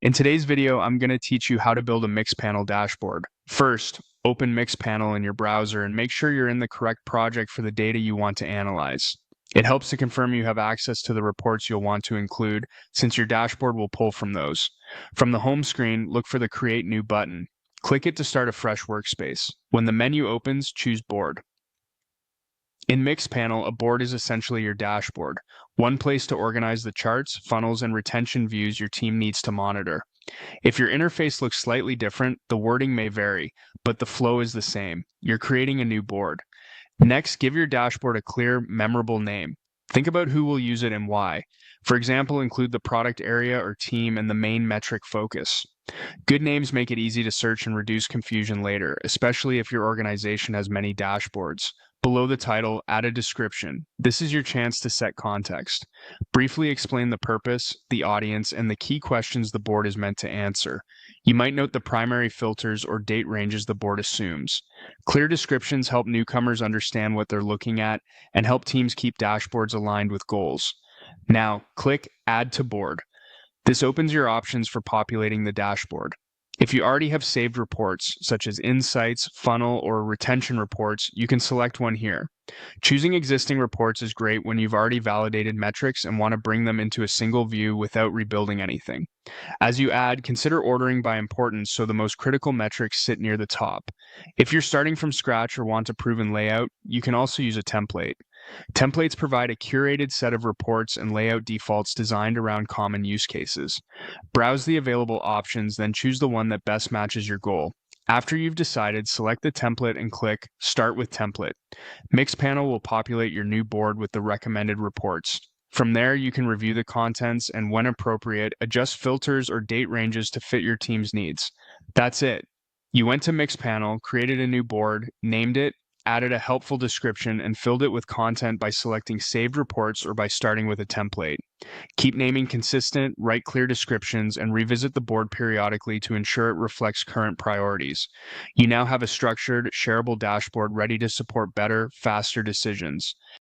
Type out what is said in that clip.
In today's video, I'm going to teach you how to build a Mixpanel dashboard. First, open Mixpanel in your browser and make sure you're in the correct project for the data you want to analyze. It helps to confirm you have access to the reports you'll want to include, since your dashboard will pull from those. From the home screen, look for the Create New button. Click it to start a fresh workspace. When the menu opens, choose Board. In Mixpanel, a board is essentially your dashboard, one place to organize the charts, funnels, and retention views your team needs to monitor. If your interface looks slightly different, the wording may vary, but the flow is the same. You're creating a new board. Next, give your dashboard a clear, memorable name. Think about who will use it and why. For example, include the product area or team and the main metric focus. Good names make it easy to search and reduce confusion later, especially if your organization has many dashboards. Below the title, add a description. This is your chance to set context. Briefly explain the purpose, the audience, and the key questions the board is meant to answer. You might note the primary filters or date ranges the board assumes. Clear descriptions help newcomers understand what they're looking at and help teams keep dashboards aligned with goals. Now, click Add to Board. This opens your options for populating the dashboard. If you already have saved reports, such as insights, funnel, or retention reports, you can select one here. Choosing existing reports is great when you've already validated metrics and want to bring them into a single view without rebuilding anything. As you add, consider ordering by importance so the most critical metrics sit near the top. If you're starting from scratch or want a proven layout, you can also use a template. Templates provide a curated set of reports and layout defaults designed around common use cases. Browse the available options, then choose the one that best matches your goal. After you've decided, select the template and click Start with Template. Mixpanel will populate your new board with the recommended reports. From there, you can review the contents and, when appropriate, adjust filters or date ranges to fit your team's needs. That's it. You went to Mixpanel, created a new board, named it, added a helpful description, and filled it with content by selecting saved reports or by starting with a template. Keep naming consistent, write clear descriptions, and revisit the board periodically to ensure it reflects current priorities. You now have a structured, shareable dashboard ready to support better, faster decisions.